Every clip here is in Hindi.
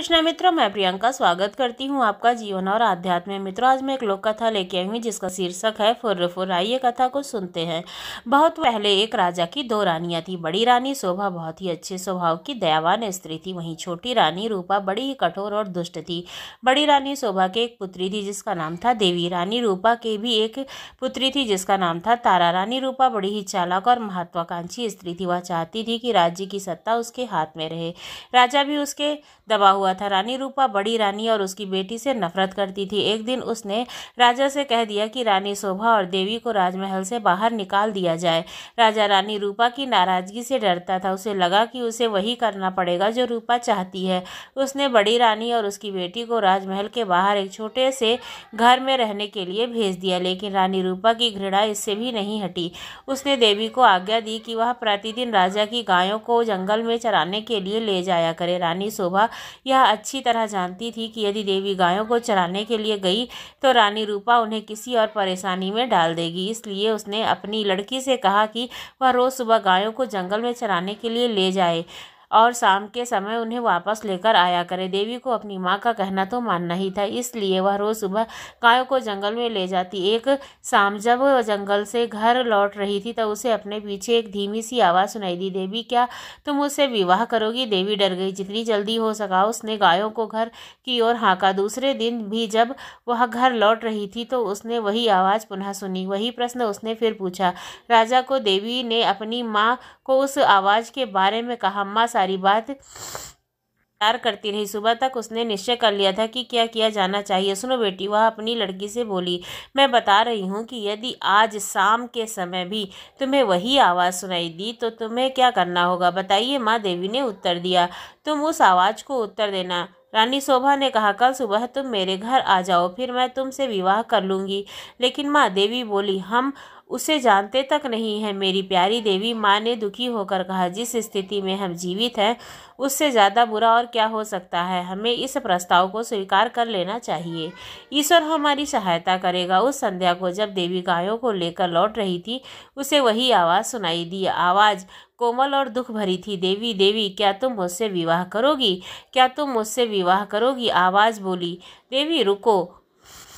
कृष्णा मित्रों, मैं प्रियंका स्वागत करती हूँ आपका जीवन और आध्यात्म में। मित्रों, आज मैं एक लोक कथा लेके आई हूँ जिसका शीर्षक है फुर्र फुर्र। आइए कथा को सुनते हैं। बहुत पहले एक राजा की दो रानियां थी। बड़ी रानी शोभा बहुत ही अच्छे स्वभाव की दयावान स्त्री थी। वहीं छोटी रानी रूपा बड़ी ही कठोर और दुष्ट थी। बड़ी रानी शोभा के एक पुत्री थी जिसका नाम था देवी। रानी रूपा के भी एक पुत्री थी जिसका नाम था तारा। रानी रूपा बड़ी ही चालाक और महत्वाकांक्षी स्त्री थी। वह चाहती थी कि राज्य की सत्ता उसके हाथ में रहे, राजा भी उसके दबा हुआ था। रानी रूपा बड़ी रानी और उसकी बेटी से नफरत करती थी। एक दिन उसने राजा से कह दिया कि रानी शोभा और देवी को राजमहल से बाहर निकाल दिया जाए। राजा रानी रूपा की नाराजगी से डरता था। उसे लगा कि उसे वही करना पड़ेगा जो रूपा चाहती है। उसने बड़ी रानी और उसकी बेटी को राजमहल के बाहर एक छोटे से घर में रहने के लिए भेज दिया, लेकिन रानी रूपा की घृणा इससे भी नहीं हटी। उसने देवी को आज्ञा दी कि वह प्रतिदिन राजा की गायों को जंगल में चराने के लिए ले जाया करे। रानी शोभा यह अच्छी तरह जानती थी कि यदि देवी गायों को चराने के लिए गई तो रानी रूपा उन्हें किसी और परेशानी में डाल देगी। इसलिए उसने अपनी लड़की से कहा कि वह रोज सुबह गायों को जंगल में चराने के लिए ले जाए और शाम के समय उन्हें वापस लेकर आया करे। देवी को अपनी माँ का कहना तो मानना ही था, इसलिए वह रोज सुबह गायों को जंगल में ले जाती। एक शाम जब वह जंगल से घर लौट रही थी तब उसे अपने पीछे एक धीमी सी आवाज़ सुनाई दी, देवी क्या तुम मुझसे विवाह करोगी? देवी डर गई। जितनी जल्दी हो सका उसने गायों को घर की ओर हाँका। दूसरे दिन भी जब वह घर लौट रही थी तो उसने वही आवाज़ पुनः सुनी। वही प्रश्न उसने फिर पूछा। राजा को देवी ने अपनी माँ को उस आवाज़ के बारे में कहा। माँ सारी बात प्यार करती रही। सुबह तक उसने निश्चय कर लिया था कि क्या किया जाना चाहिए। सुनो बेटी, वह अपनी लड़की से बोली, मैं बता रही हूँ कि यदि आज शाम के समय भी तुम्हें वही आवाज़ सुनाई दी तो तुम्हें क्या करना होगा? बताइए माँ, देवी ने उत्तर दिया। तुम उस आवाज़ को उत्तर देना। रानी शोभा ने कहा, कल सुबह तुम मेरे घर आ जाओ, फिर मैं तुमसे विवाह कर लूँगी। लेकिन माँ, देवी बोली, हम उसे जानते तक नहीं है। मेरी प्यारी देवी, माँ ने दुखी होकर कहा, जिस स्थिति में हम जीवित हैं उससे ज़्यादा बुरा और क्या हो सकता है। हमें इस प्रस्ताव को स्वीकार कर लेना चाहिए। ईश्वर हमारी सहायता करेगा। उस संध्या को जब देवी गायों को लेकर लौट रही थी उसे वही आवाज़ सुनाई दी। आवाज़ कोमल और दुख भरी थी। देवी देवी, क्या तुम मुझसे विवाह करोगी? क्या तुम मुझसे विवाह करोगी? आवाज़ बोली। देवी रुक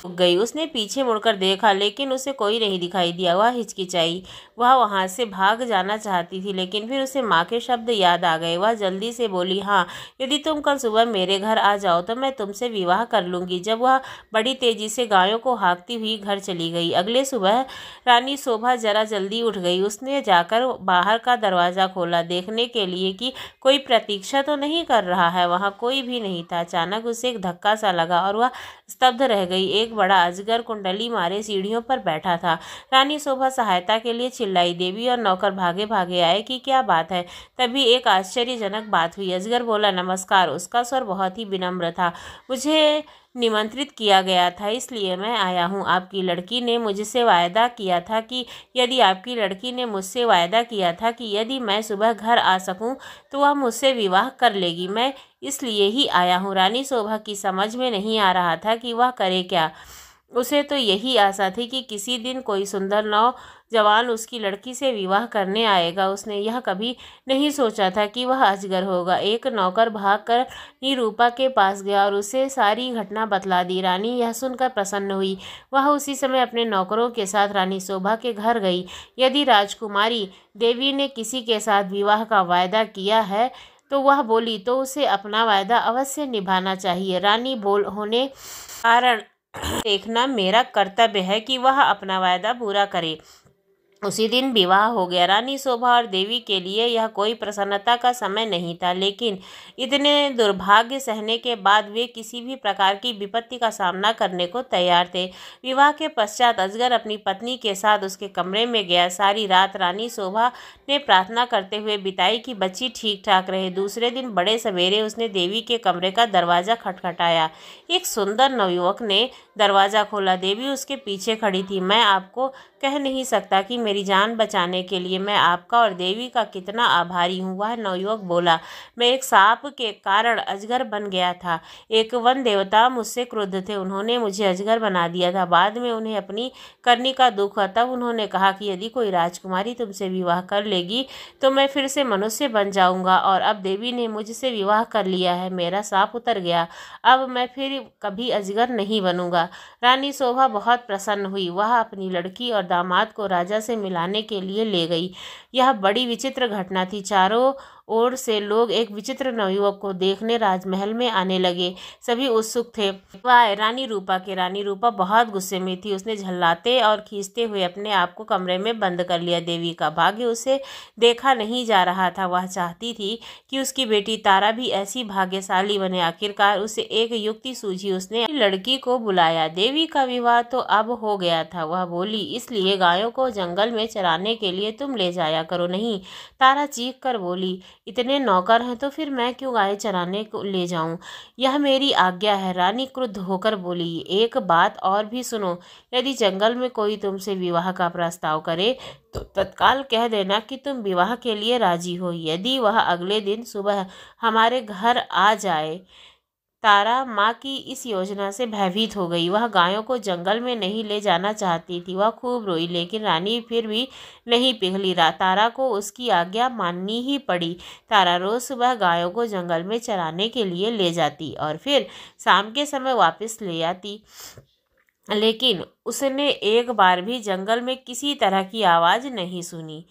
गई। उसने पीछे मुड़कर देखा लेकिन उसे कोई नहीं दिखाई दिया। वह हिचकिचाई। वह वहां से भाग जाना चाहती थी लेकिन फिर उसे माँ के शब्द याद आ गए। वह जल्दी से बोली, हाँ, यदि तुम कल सुबह मेरे घर आ जाओ तो मैं तुमसे विवाह कर लूँगी। जब वह बड़ी तेजी से गायों को हाँकती हुई घर चली गई। अगले सुबह रानी शोभा जरा जल्दी उठ गई। उसने जाकर बाहर का दरवाज़ा खोला देखने के लिए कि कोई प्रतीक्षा तो नहीं कर रहा है। वहाँ कोई भी नहीं था। अचानक उसे एक धक्का सा लगा और वह स्तब्ध रह गई। एक बड़ा अजगर कुंडली मारे सीढ़ियों पर बैठा था। रानी शोभा सहायता के लिए चिल्लाई। देवी और नौकर भागे भागे आए कि क्या बात है। तभी एक आश्चर्यजनक बात हुई। अजगर बोला, नमस्कार। उसका स्वर बहुत ही विनम्र था। मुझे निमंत्रित किया गया था इसलिए मैं आया हूँ। आपकी लड़की ने मुझसे वायदा किया था कि यदि मैं सुबह घर आ सकूं तो वह मुझसे विवाह कर लेगी। मैं इसलिए ही आया हूँ। रानी शोभा की समझ में नहीं आ रहा था कि वह करे क्या। उसे तो यही आशा थी कि किसी दिन कोई सुंदर नौजवान उसकी लड़की से विवाह करने आएगा। उसने यह कभी नहीं सोचा था कि वह अजगर होगा। एक नौकर भागकर रानी रूपा के पास गया और उसे सारी घटना बतला दी। रानी यह सुनकर प्रसन्न हुई। वह उसी समय अपने नौकरों के साथ रानी शोभा के घर गई। यदि राजकुमारी देवी ने किसी के साथ विवाह का वायदा किया है तो वह बोली तो उसे अपना वायदा अवश्य निभाना चाहिए। रानी बोल होने कारण देखना मेरा कर्तव्य है कि वह अपना वायदा पूरा करे। उसी दिन विवाह हो गया। रानी शोभा और देवी के लिए यह कोई प्रसन्नता का समय नहीं था, लेकिन इतने दुर्भाग्य सहने के बाद वे किसी भी प्रकार की विपत्ति का सामना करने को तैयार थे। विवाह के पश्चात अजगर अपनी पत्नी के साथ उसके कमरे में गया। सारी रात रानी शोभा ने प्रार्थना करते हुए बिताई कि बच्ची ठीक ठाक रहे। दूसरे दिन बड़े सवेरे उसने देवी के कमरे का दरवाज़ा खटखटाया। एक सुंदर नवयुवक ने दरवाज़ा खोला। देवी उसके पीछे खड़ी थी। मैं आपको कह नहीं सकता कि मेरी मेरी जान बचाने के लिए मैं आपका और देवी का कितना आभारी हूँ। वह नवयुवक बोला, मैं एक सांप के कारण अजगर बन गया था। एक वन देवता मुझसे क्रुद्ध थे, उन्होंने मुझे अजगर बना दिया था। बाद में उन्हें अपनी करनी का दुख हुआ, तब उन्होंने कहा कि यदि कोई राजकुमारी तुमसे विवाह कर लेगी तो मैं फिर से मनुष्य बन जाऊंगा। और अब देवी ने मुझसे विवाह कर लिया है, मेरा सांप उतर गया, अब मैं फिर कभी अजगर नहीं बनूंगा। रानी शोभा बहुत प्रसन्न हुई। वह अपनी लड़की और दामाद को राजा से मिलाने के लिए ले गई। यह बड़ी विचित्र घटना थी। चारों ओर से लोग एक विचित्र नवयुवक को देखने राजमहल में आने लगे। सभी उत्सुक थे। वह रानी रूपा के। रानी रूपा बहुत गुस्से में थी। उसने झल्लाते और खींचते हुए अपने आप को कमरे में बंद कर लिया। देवी का भाग्य उसे देखा नहीं जा रहा था। वह चाहती थी कि उसकी बेटी तारा भी ऐसी भाग्यशाली बने। आखिरकार उसे एक युक्ति सूझी। उसने लड़की को बुलाया। देवी का विवाह तो अब हो गया था। वह बोली, इसलिए गायों को जंगल में चराने के लिए तुम ले जाया करो। नहीं, तारा चीख कर बोली, इतने नौकर हैं तो फिर मैं क्यों गाय चराने को ले जाऊं? यह मेरी आज्ञा है। रानी क्रुद्ध होकर बोली, एक बात और भी सुनो, यदि जंगल में कोई तुमसे विवाह का प्रस्ताव करे तो तत्काल कह देना कि तुम विवाह के लिए राजी हो। यदि वह अगले दिन सुबह हमारे घर आ जाए। तारा माँ की इस योजना से भयभीत हो गई। वह गायों को जंगल में नहीं ले जाना चाहती थी। वह खूब रोई, लेकिन रानी फिर भी नहीं पिघली। तारा को उसकी आज्ञा माननी ही पड़ी। तारा रोज सुबह गायों को जंगल में चराने के लिए ले जाती और फिर शाम के समय वापस ले आती। लेकिन उसने एक बार भी जंगल में किसी तरह की आवाज़ नहीं सुनी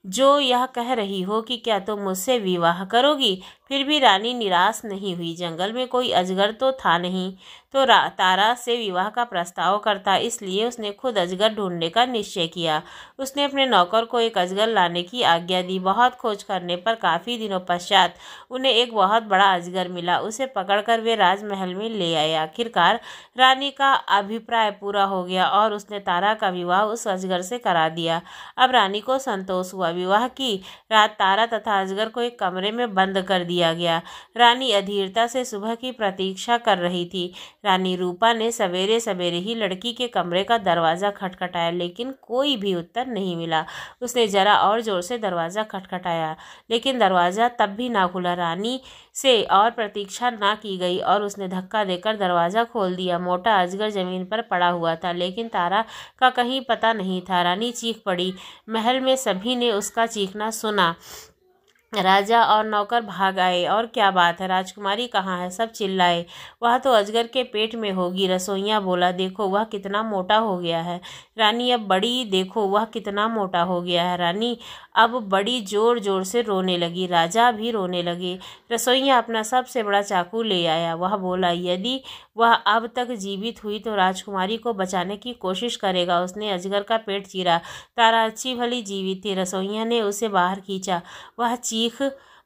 जो यह कह रही हो कि क्या तुम मुझसे विवाह करोगी। फिर भी रानी निराश नहीं हुई। जंगल में कोई अजगर तो था नहीं तो तारा से विवाह का प्रस्ताव करता, इसलिए उसने खुद अजगर ढूंढने का निश्चय किया। उसने अपने नौकर को एक अजगर लाने की आज्ञा दी। बहुत खोज करने पर काफ़ी दिनों पश्चात उन्हें एक बहुत बड़ा अजगर मिला। उसे पकड़कर वे राजमहल में ले आए। आखिरकार रानी का अभिप्राय पूरा हो गया और उसने तारा का विवाह उस अजगर से करा दिया। अब रानी को संतोष हुआ। विवाह की रात तारा तथा अजगर को एक कमरे में बंद कर दिया गया। रानी अधीरता से सुबह की प्रतीक्षा कर रही थी। रानी रूपा ने सवेरे सवेरे ही लड़की के कमरे का दरवाज़ा खटखटाया, लेकिन कोई भी उत्तर नहीं मिला। उसने जरा और जोर से दरवाज़ा खटखटाया, लेकिन दरवाज़ा तब भी ना खुला। रानी से और प्रतीक्षा ना की गई और उसने धक्का देकर दरवाज़ा खोल दिया। मोटा अजगर जमीन पर पड़ा हुआ था, लेकिन तारा का कहीं पता नहीं था। रानी चीख पड़ी। महल में सभी ने उसका चीखना सुना। राजा और नौकर भाग आए। और क्या बात है, राजकुमारी कहाँ है? सब चिल्लाए। वह तो अजगर के पेट में होगी। रसोइया बोला, देखो वह कितना मोटा हो गया है। रानी अब बड़ी, देखो वह कितना मोटा हो गया है। रानी अब बड़ी जोर जोर से रोने लगी। राजा भी रोने लगे। रसोइया अपना सबसे बड़ा चाकू ले आया। वह बोला, यदि वह अब तक जीवित हुई तो राजकुमारी को बचाने की कोशिश करेगा। उसने अजगर का पेट चीरा। तारा अच्छी भली जीवित थी। रसोइया ने उसे बाहर खींचा। वह चीख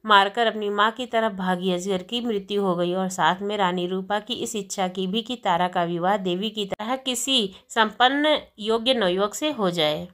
मारकर अपनी माँ की तरफ भागी। अजगर की मृत्यु हो गई और साथ में रानी रूपा की इस इच्छा की भी कि तारा का विवाह देवी की तरह किसी संपन्न योग्य नवयुवक से हो जाए।